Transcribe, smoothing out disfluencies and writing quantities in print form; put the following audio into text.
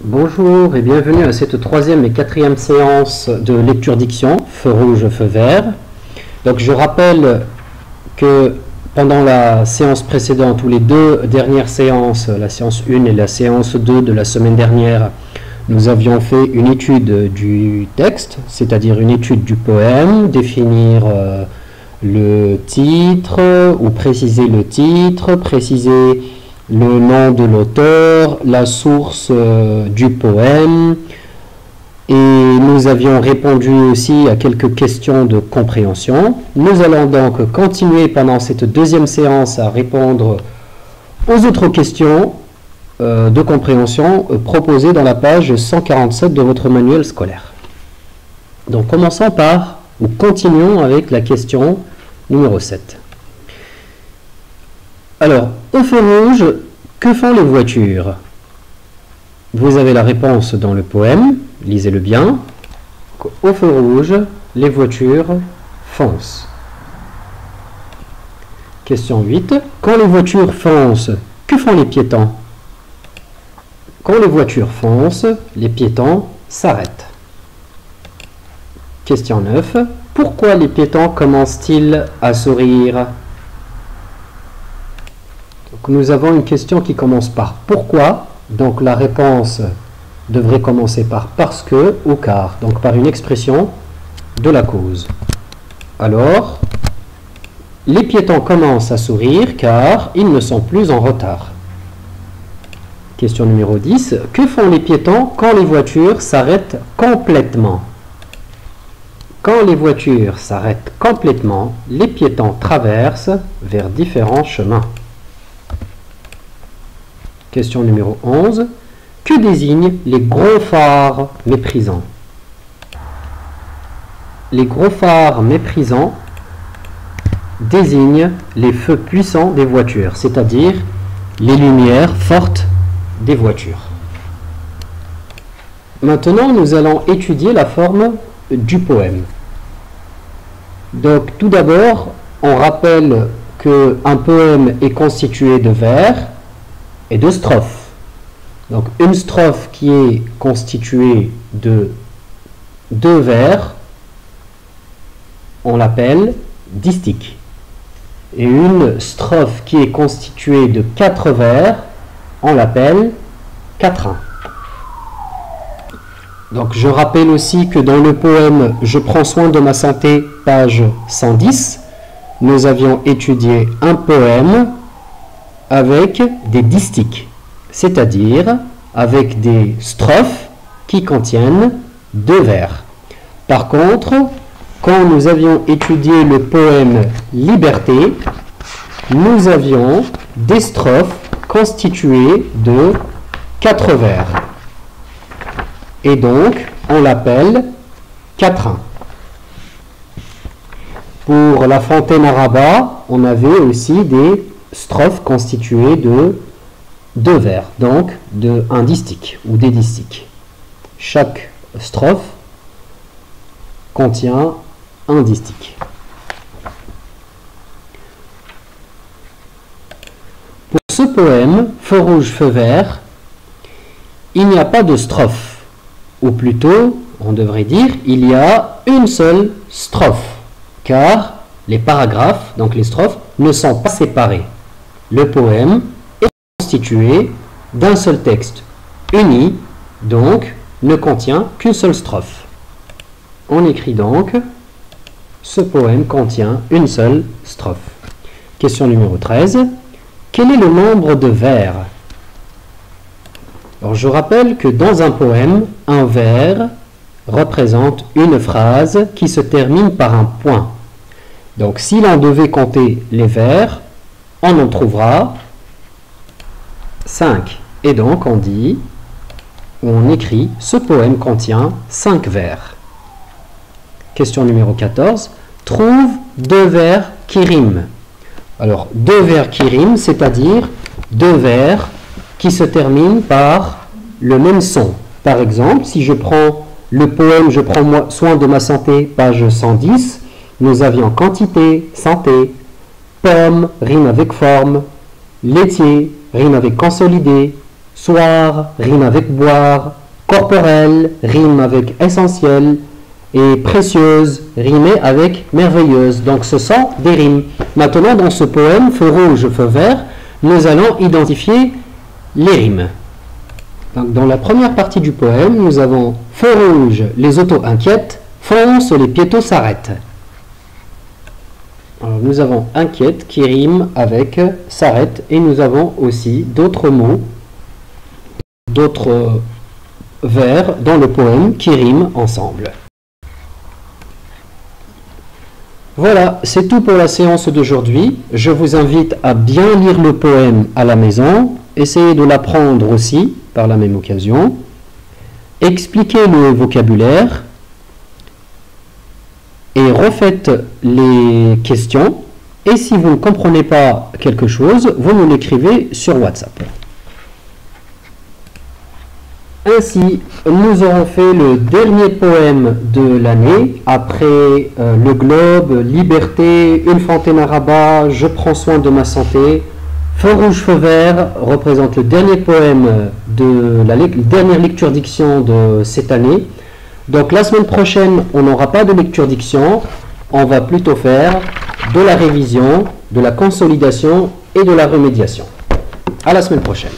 Bonjour et bienvenue à cette troisième et quatrième séance de lecture-diction, feu rouge, feu vert. Donc je rappelle que pendant la séance précédente, ou les deux dernières séances, la séance 1 et la séance 2 de la semaine dernière, nous avions fait une étude du texte, c'est-à-dire une étude du poème, définir le titre ou préciser le titre, préciser le nom de l'auteur, la source du poème, et nous avions répondu aussi à quelques questions de compréhension. Nous allons donc continuer pendant cette deuxième séance à répondre aux autres questions de compréhension proposées dans la page 147 de votre manuel scolaire. Donc commençons par, ou continuons avec la question numéro 7. Alors, au feu rouge, que font les voitures? Vous avez la réponse dans le poème, lisez-le bien. Au feu rouge, les voitures foncent. Question 8. Quand les voitures foncent, que font les piétons? Quand les voitures foncent, les piétons s'arrêtent. Question 9. Pourquoi les piétons commencent-ils à sourire? Donc nous avons une question qui commence par pourquoi, donc la réponse devrait commencer par parce que ou car, donc par une expression de la cause. Alors, les piétons commencent à sourire car ils ne sont plus en retard. Question numéro 10. Que font les piétons quand les voitures s'arrêtent complètement? Quand les voitures s'arrêtent complètement, les piétons traversent vers différents chemins. Question numéro 11. Que désignent les gros phares méprisants? Les gros phares méprisants désignent les feux puissants des voitures, c'est-à-dire les lumières fortes des voitures. Maintenant, nous allons étudier la forme du poème. Donc, tout d'abord, on rappelle qu'un poème est constitué de vers et de strophes. Donc une strophe qui est constituée de 2 vers, on l'appelle distique. Et une strophe qui est constituée de 4 vers, on l'appelle quatrain. Donc je rappelle aussi que dans le poème « Je prends soin de ma santé », page 110, nous avions étudié un poème avec des distiques, c'est-à-dire avec des strophes qui contiennent 2 vers. Par contre, quand nous avions étudié le poème Liberté, nous avions des strophes constituées de 4 vers. Et donc, on l'appelle quatrain. Pour La Fontaine à Rabat, on avait aussi des strophes constituées de 2 vers, donc un distique ou des distiques. Chaque strophe contient un distique. Pour ce poème, Feu rouge, feu vert, il n'y a pas de strophe, ou plutôt, on devrait dire, il y a une seule strophe, car les paragraphes, donc les strophes, ne sont pas séparés. Le poème est constitué d'un seul texte uni, donc ne contient qu'une seule strophe. On écrit donc, ce poème contient une seule strophe. Question numéro 13. Quel est le nombre de vers? Alors je rappelle que dans un poème, un vers représente une phrase qui se termine par un point. Donc si l'on devait compter les vers, on en trouvera 5. Et donc on dit, on écrit, ce poème contient 5 vers. Question numéro 14. Trouve 2 vers qui riment. Alors 2 vers qui riment, c'est-à-dire 2 vers qui se terminent par le même son. Par exemple, si je prends le poème « Je prends soin de ma santé », page 110, nous avions quantité, santé, pomme rime avec forme, laitier rime avec consolidé, soir rime avec boire, corporel rime avec essentiel, et précieuse rimée avec merveilleuse. Donc ce sont des rimes. Maintenant, dans ce poème, feu rouge, feu vert, nous allons identifier les rimes. Donc, dans la première partie du poème, nous avons feu rouge, les autos inquiètent, fonce, les piétons s'arrêtent. Alors, nous avons inquiète qui rime avec s'arrête, et nous avons aussi d'autres mots, d'autres vers dans le poème qui riment ensemble. Voilà, c'est tout pour la séance d'aujourd'hui. Je vous invite à bien lire le poème à la maison, essayez de l'apprendre aussi par la même occasion, expliquez le vocabulaire et refaites les questions. Et si vous ne comprenez pas quelque chose, vous nous l'écrivez sur WhatsApp. Ainsi, nous aurons fait le dernier poème de l'année, après le globe, liberté, une fontaine à Rabat, je prends soin de ma santé. Feu rouge, feu vert représente le dernier poème de la dernière lecture diction de cette année. Donc la semaine prochaine, on n'aura pas de lecture diction, on va plutôt faire de la révision, de la consolidation et de la remédiation. À la semaine prochaine.